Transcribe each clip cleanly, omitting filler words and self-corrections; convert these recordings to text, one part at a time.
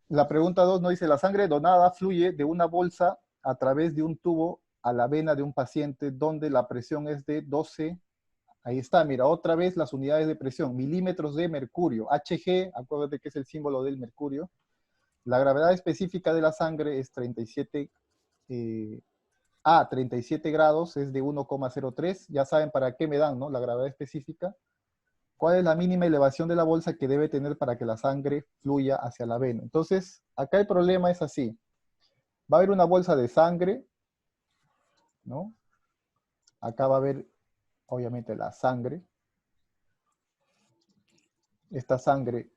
La pregunta 2 no dice, la sangre donada fluye de una bolsa a través de un tubo a la vena de un paciente donde la presión es de 12, ahí está, mira, otra vez las unidades de presión, milímetros de mercurio, Hg, acuérdate que es el símbolo del mercurio. La gravedad específica de la sangre es 37, 37 grados, es de 1,03, ya saben para qué me dan, ¿no? La gravedad específica. ¿Cuál es la mínima elevación de la bolsa que debe tener para que la sangre fluya hacia la vena? Entonces, acá el problema es así. Va a haber una bolsa de sangre, ¿no? Acá va a haber, obviamente, la sangre. Esta sangre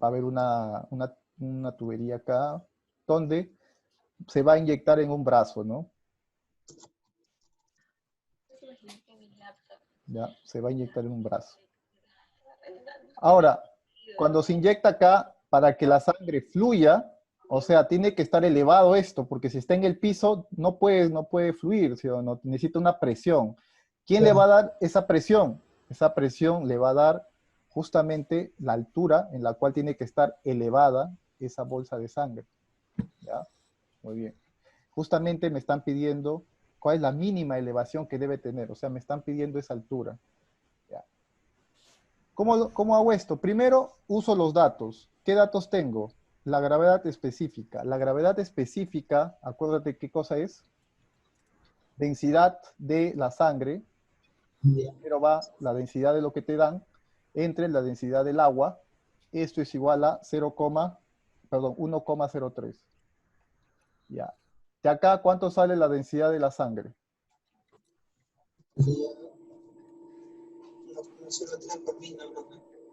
va a haber una tubería acá, donde se va a inyectar en un brazo, ¿no? Ya, se va a inyectar en un brazo. Ahora, cuando se inyecta acá, para que la sangre fluya, o sea, tiene que estar elevado esto, porque si está en el piso, no puede fluir, ¿sí o no? Necesita una presión. ¿Quién le va a dar esa presión? Esa presión le va a dar justamente la altura en la cual tiene que estar elevada esa bolsa de sangre. ¿Ya? Muy bien. Justamente me están pidiendo cuál es la mínima elevación que debe tener, o sea, me están pidiendo esa altura. ¿Ya? ¿Cómo hago esto? Primero uso los datos. ¿Qué datos tengo? La gravedad específica. La gravedad específica, acuérdate qué cosa es. Densidad de la sangre. Pero va la densidad de lo que te dan entre la densidad del agua. Esto es igual a 1,03. Ya. De acá, ¿cuánto sale la densidad de la sangre?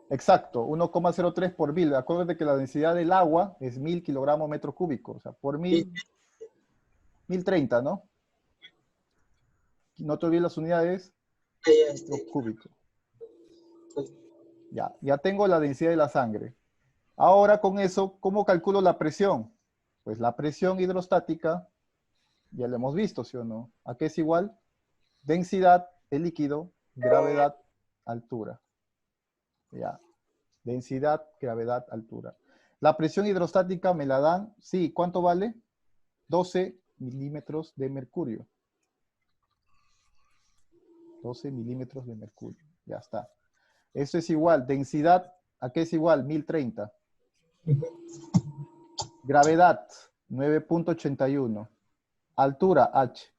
Exacto, 1,03 por mil. Acuérdate que la densidad del agua es 1000 kilogramos metro cúbico. O sea, por 1030, ¿no? No te olvides las unidades, metro cúbico. Ya tengo la densidad de la sangre. Ahora con eso, ¿cómo calculo la presión? Pues la presión hidrostática, ya lo hemos visto, ¿sí o no? ¿A qué es igual? Densidad, el líquido, gravedad, altura. Ya. Densidad, gravedad, altura. La presión hidrostática me la dan, sí, ¿cuánto vale? 12 milímetros de mercurio. 12 milímetros de mercurio. Ya está. Eso es igual. Densidad, ¿a qué es igual? 1030. Gravedad, 9,81. Altura, H.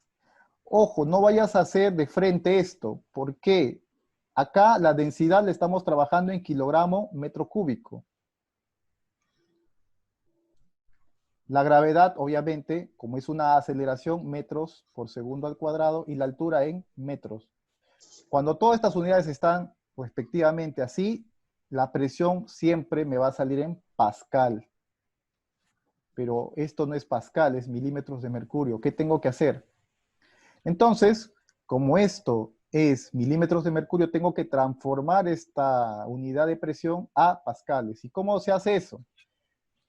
Ojo, no vayas a hacer de frente esto. ¿Por qué? Acá la densidad le estamos trabajando en kilogramo metro cúbico. La gravedad, obviamente, como es una aceleración, metros por segundo al cuadrado, y la altura en metros. Cuando todas estas unidades están respectivamente así, la presión siempre me va a salir en pascal. Pero esto no es pascal, es milímetros de mercurio. ¿Qué tengo que hacer? Entonces, como esto es milímetros de mercurio, tengo que transformar esta unidad de presión a pascales. ¿Y cómo se hace eso?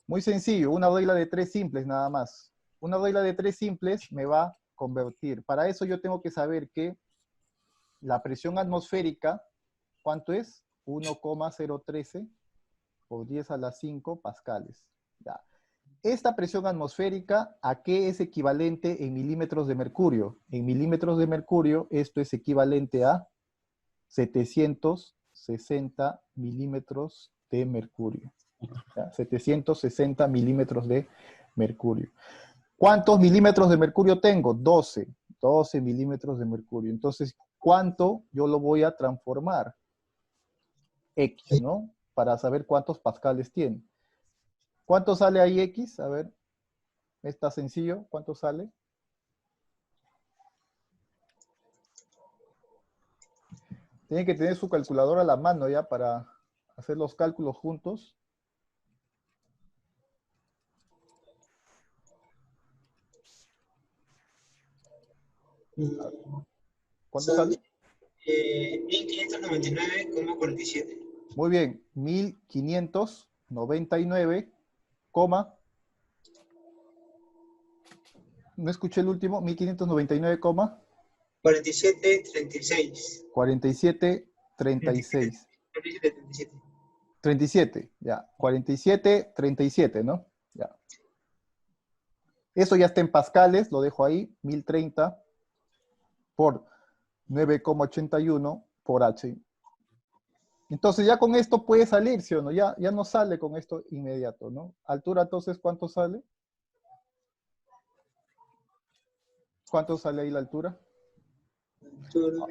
Muy sencillo, una regla de 3 simples nada más. Una regla de 3 simples me va a convertir. Para eso yo tengo que saber que la presión atmosférica, ¿cuánto es? 1,013 por 10 a la 5 pascales. Ya. Esta presión atmosférica, ¿a qué es equivalente en milímetros de mercurio? En milímetros de mercurio, esto es equivalente a 760 milímetros de mercurio. ¿Ya? 760 milímetros de mercurio. ¿Cuántos milímetros de mercurio tengo? 12. 12 milímetros de mercurio. Entonces, ¿cuánto yo lo voy a transformar? X, ¿no? Para saber cuántos pascales tiene. ¿Cuánto sale ahí X? A ver, está sencillo. ¿Cuánto sale? Tienen que tener su calculadora a la mano ya para hacer los cálculos juntos. ¿Cuánto sale? 1599,47. Muy bien, 1599, no escuché el último, 1599, 47,36. 47, 36. 47,37. 37, ya, 47, 37, ¿no? Ya. Eso ya está en pascales, lo dejo ahí, 1030 por 9,81 por H. Entonces ya con esto puede salir, ¿sí o no? Ya no sale con esto inmediato, ¿no? Altura, entonces, ¿cuánto sale? ¿Cuánto sale ahí la altura? Altura. No,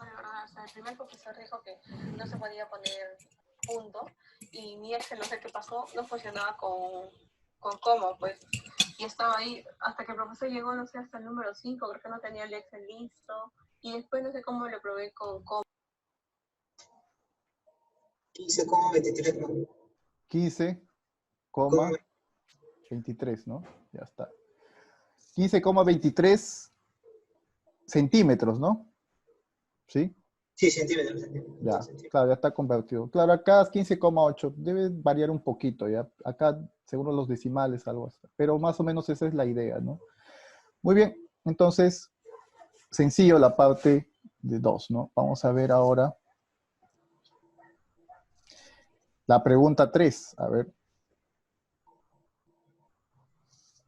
de verdad, o sea, el primer profesor dijo que no se podía poner punto y mi Excel, no sé qué pasó, no funcionaba con cómo, pues. Y estaba ahí hasta que el profesor llegó, no sé, hasta el número 5 creo que no tenía el Excel listo. Y después no sé cómo lo probé con cómo. 15,23, ¿no? 15,23, ¿no? Ya está. 15,23 centímetros, ¿no? ¿Sí? Sí, centímetros. Ya, Centímetros. claro, ya está convertido. Claro, acá es 15,8. Debe variar un poquito, ¿ya? Acá, según los decimales, algo así. Pero más o menos esa es la idea, ¿no? Muy bien, entonces, sencillo la parte de 2, ¿no? Vamos a ver ahora la pregunta 3. A ver.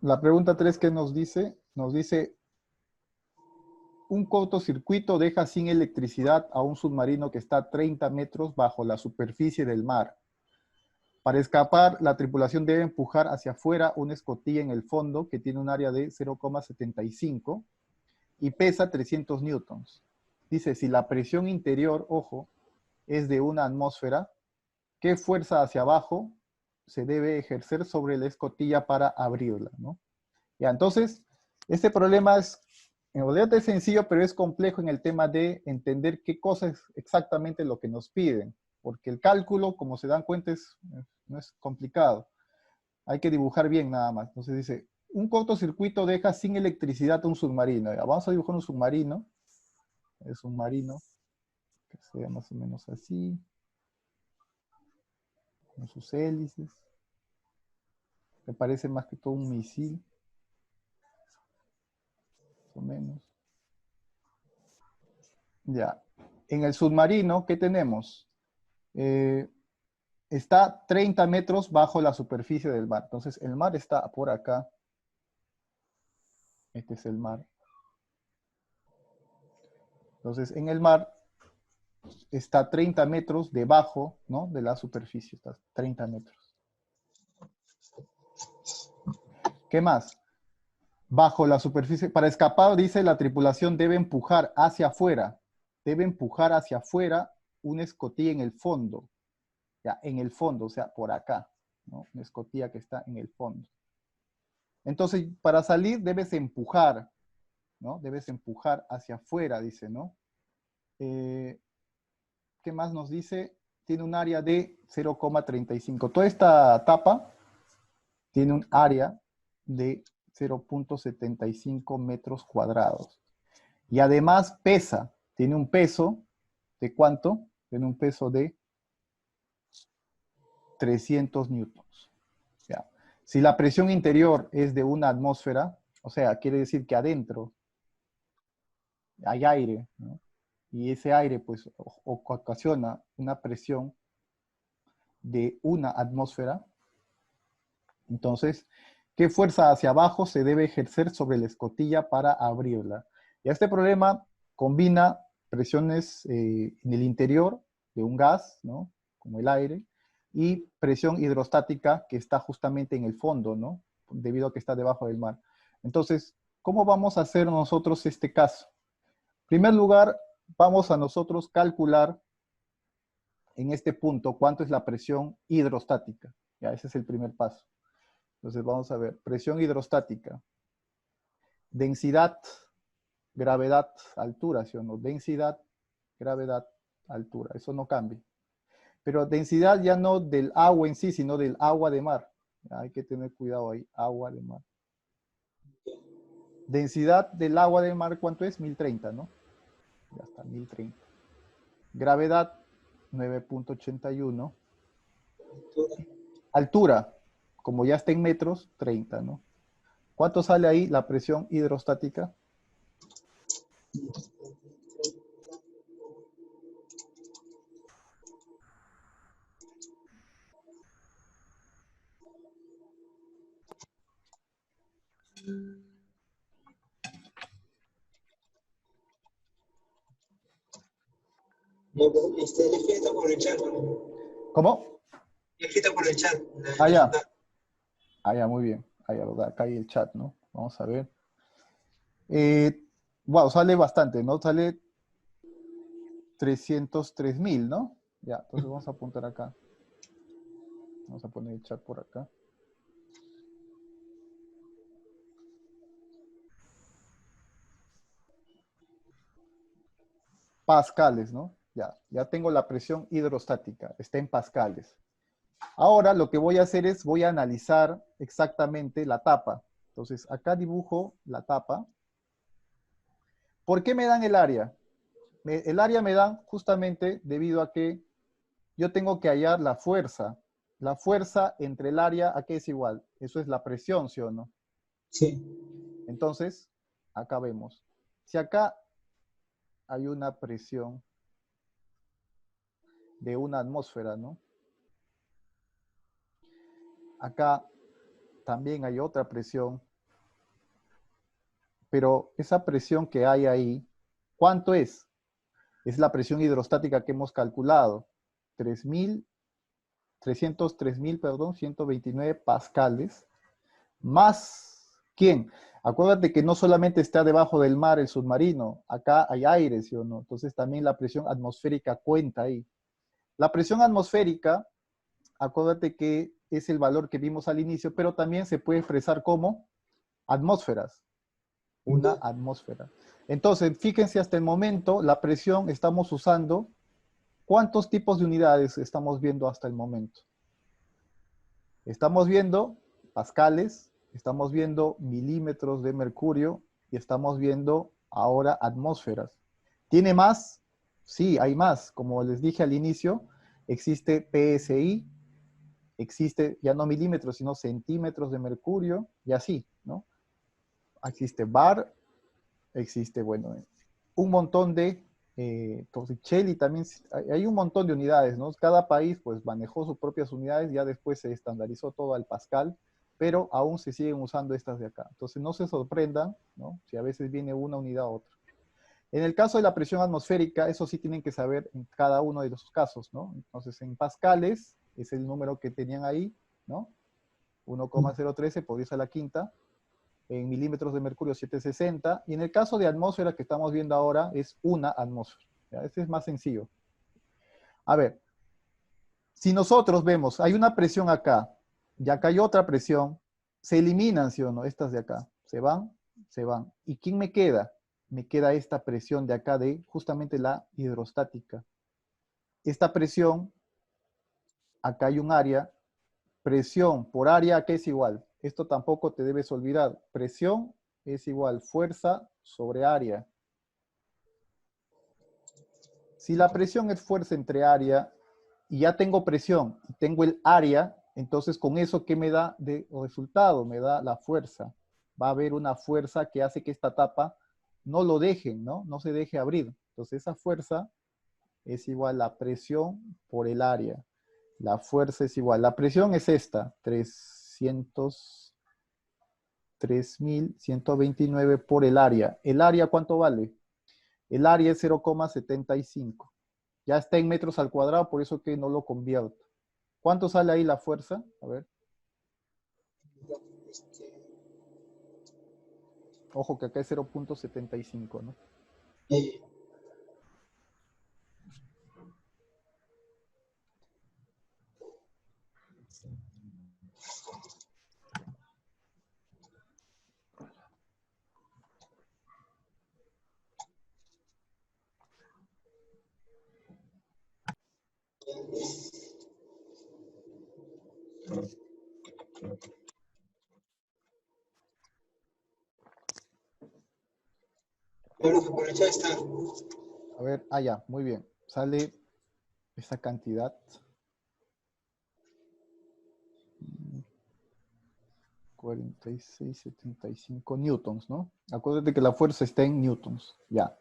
La pregunta 3, ¿qué nos dice? Nos dice, un cortocircuito deja sin electricidad a un submarino que está a 30 metros bajo la superficie del mar. Para escapar, la tripulación debe empujar hacia afuera una escotilla en el fondo que tiene un área de 0,75 y pesa 300 newtons. Dice, si la presión interior, ojo, es de una atmósfera, ¿qué fuerza hacia abajo se debe ejercer sobre la escotilla para abrirla, ¿no? Ya, entonces, este problema es, en realidad es sencillo, pero es complejo en el tema de entender qué cosa es exactamente lo que nos piden, porque el cálculo, como se dan cuenta, no es complicado. Hay que dibujar bien nada más. Entonces dice, un cortocircuito deja sin electricidad un submarino. Ya, vamos a dibujar un submarino. El submarino, que sea más o menos así, con sus hélices. Me parece más que todo un misil, más o menos. Ya. En el submarino, ¿qué tenemos? Está 30 metros bajo la superficie del mar. Entonces, el mar está por acá. Este es el mar. Entonces, en el mar está 30 metros debajo, ¿no?, de la superficie. Está 30 metros. ¿Qué más? Bajo la superficie, para escapar, dice, la tripulación debe empujar hacia afuera. Debe empujar hacia afuera una escotilla en el fondo. Ya, en el fondo, o sea, por acá, ¿no? Una escotilla que está en el fondo. Entonces, para salir debes empujar, ¿no? Debes empujar hacia afuera, dice, ¿no? ¿Qué más nos dice? Tiene un área de 0,35. Toda esta tapa tiene un área de 0,75 metros cuadrados. Y además pesa, tiene un peso de ¿cuánto? Tiene un peso de 300 newtons. ¿Ya? Si la presión interior es de una atmósfera, o sea, quiere decir que adentro hay aire, ¿no? Y ese aire pues ocasiona una presión de una atmósfera. Entonces, ¿qué fuerza hacia abajo se debe ejercer sobre la escotilla para abrirla? Y este problema combina presiones en el interior de un gas, ¿no?, como el aire, y presión hidrostática que está justamente en el fondo, ¿no?, debido a que está debajo del mar. Entonces, ¿cómo vamos a hacer nosotros este caso? En primer lugar, vamos a nosotros calcular en este punto cuánto es la presión hidrostática. Ya, ese es el primer paso. Entonces vamos a ver, presión hidrostática, densidad, gravedad, altura, ¿sí o no? Densidad, gravedad, altura, eso no cambia. Pero densidad ya no del agua en sí, sino del agua de mar. Hay que tener cuidado ahí, agua de mar. Densidad del agua de mar, ¿cuánto es? 1030, ¿no? Ya está, 1030. Gravedad, 9,81. Altura, como ya está en metros, 30, ¿no? ¿Cuánto sale ahí la presión hidrostática? No, lo he escrito por el chat, ¿no? ¿Cómo? He escrito por el chat. Ah, El ya. resultado. Ah, ya, muy bien. Ah, ya, ¿verdad? Acá hay el chat, ¿no? Vamos a ver. Wow, sale bastante, ¿no? Sale 303.000, ¿no? Ya, entonces vamos a apuntar acá. Vamos a poner el chat por acá. Pascales, ¿no? Ya tengo la presión hidrostática, está en pascales. Ahora lo que voy a hacer es, voy a analizar exactamente la tapa. Entonces, acá dibujo la tapa. ¿Por qué me dan el área? El área me dan justamente debido a que yo tengo que hallar la fuerza. La fuerza entre el área, ¿a qué es igual? Eso es la presión, ¿sí o no? Sí. Entonces, acá vemos. Si acá hay una presión de una atmósfera, ¿no? Acá también hay otra presión, pero esa presión que hay ahí, ¿cuánto es? Es la presión hidrostática que hemos calculado, 303.000, perdón, 129 pascales, más, ¿quién? Acuérdate que no solamente está debajo del mar el submarino, acá hay aire, ¿sí o no? Entonces también la presión atmosférica cuenta ahí. La presión atmosférica, acuérdate que es el valor que vimos al inicio, pero también se puede expresar como atmósferas, una Ya. atmósfera. Entonces, fíjense hasta el momento, la presión estamos usando, ¿cuántos tipos de unidades estamos viendo hasta el momento? Estamos viendo pascales, estamos viendo milímetros de mercurio y estamos viendo ahora atmósferas. ¿Tiene más? Sí, hay más. Como les dije al inicio, existe PSI, existe ya no milímetros, sino centímetros de mercurio y así, ¿no? Existe bar, existe, bueno, un montón de, Torricelli también, hay un montón de unidades, ¿no? Cada país pues manejó sus propias unidades, ya después se estandarizó todo al Pascal, pero aún se siguen usando estas de acá. Entonces no se sorprendan, ¿no? Si a veces viene una unidad a otra. En el caso de la presión atmosférica, eso sí tienen que saber en cada uno de los casos, ¿no? Entonces en pascales es el número que tenían ahí, ¿no? 1,013 por 10 a la quinta, en milímetros de mercurio 760, y en el caso de atmósfera que estamos viendo ahora es una atmósfera. ¿Ya? Este es más sencillo. A ver, si nosotros vemos, hay una presión acá, y acá hay otra presión, se eliminan, ¿sí o no? Estas de acá, se van, se van. ¿Y quién me queda? Me queda esta presión de acá de justamente la hidrostática. Esta presión, acá hay un área, presión por área, ¿qué es igual? Esto tampoco te debes olvidar. Presión es igual fuerza sobre área. Si la presión es fuerza entre área y ya tengo presión y tengo el área, entonces con eso, ¿qué me da de resultado? Me da la fuerza. Va a haber una fuerza que hace que esta tapa no lo dejen, ¿no? No se deje abrir. Entonces esa fuerza es igual a la presión por el área. La fuerza es igual. La presión es esta, 3.129 por el área. ¿El área cuánto vale? El área es 0,75. Ya está en metros al cuadrado, por eso que no lo convierto. ¿Cuánto sale ahí la fuerza? A ver. Este, Ojo que acá es 0,75, ¿no? eh, claro que por el chat está. A ver, ya, muy bien. Sale esa cantidad. 46,75 newtons, ¿no? Acuérdate que la fuerza está en newtons, ya.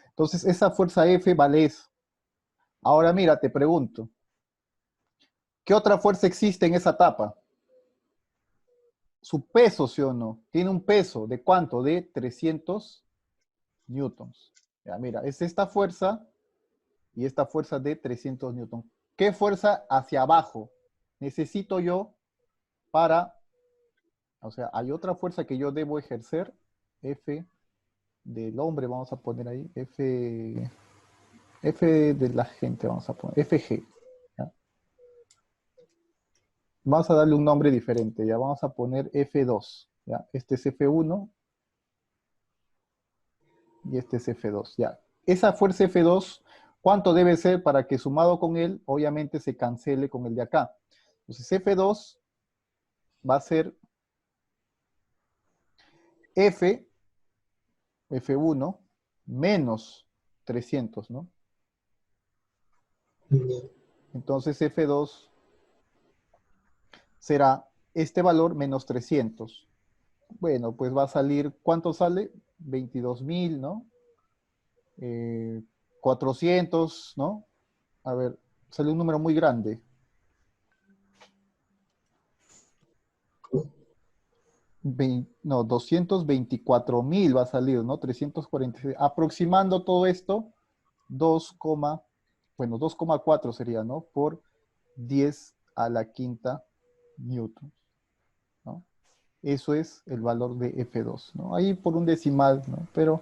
Entonces, esa fuerza F vale eso. Ahora mira, te pregunto, ¿qué otra fuerza existe en esa tapa? Su peso, ¿sí o no? Tiene un peso, ¿de cuánto? De 300 newtons. Ya, mira, es esta fuerza y esta fuerza de 300 newton. ¿Qué fuerza hacia abajo necesito yo para, o sea, hay otra fuerza que yo debo ejercer, F del hombre, vamos a poner ahí, F de la gente, vamos a poner, FG. ¿Ya? Vamos a darle un nombre diferente, ya vamos a poner F2. ¿Ya? Este es F1 y este es F2. ¿Ya? Esa fuerza F2, ¿cuánto debe ser para que sumado con él, obviamente se cancele con el de acá? Entonces F2 va a ser F1 menos 300, ¿no? Ya. Entonces F2 será este valor menos 300. Bueno, pues va a salir, ¿cuánto sale? 22.000, ¿no? 400, ¿no? A ver, sale un número muy grande. No, 224.000 va a salir, ¿no? 346. Aproximando todo esto, 2,4 sería, ¿no? Por 10 a la quinta newton, ¿no? Eso es el valor de F2, ¿no? Ahí por un decimal, ¿no? Pero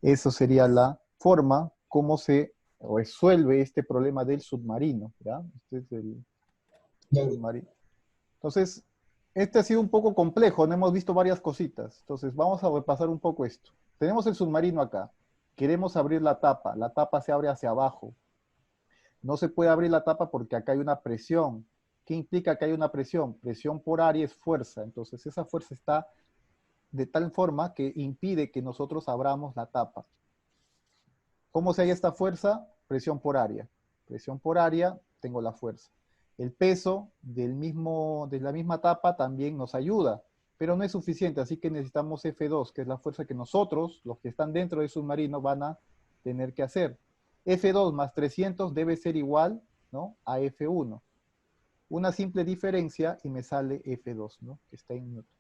eso sería la forma como se resuelve este problema del submarino, ¿ya? Este es el Ya. submarino. Entonces, este ha sido un poco complejo, no hemos visto varias cositas. Entonces, vamos a repasar un poco esto. Tenemos el submarino acá. Queremos abrir la tapa se abre hacia abajo. No se puede abrir la tapa porque acá hay una presión. ¿Qué implica que hay una presión? Presión por área es fuerza. Entonces, esa fuerza está de tal forma que impide que nosotros abramos la tapa. ¿Cómo se halla esta fuerza? Presión por área. Presión por área, tengo la fuerza. El peso de la misma tapa también nos ayuda, pero no es suficiente, así que necesitamos F2, que es la fuerza que nosotros, los que están dentro del submarino, van a tener que hacer. F2 más 300 debe ser igual, ¿no?, a F1. Una simple diferencia y me sale F2, ¿no?, que está en newton.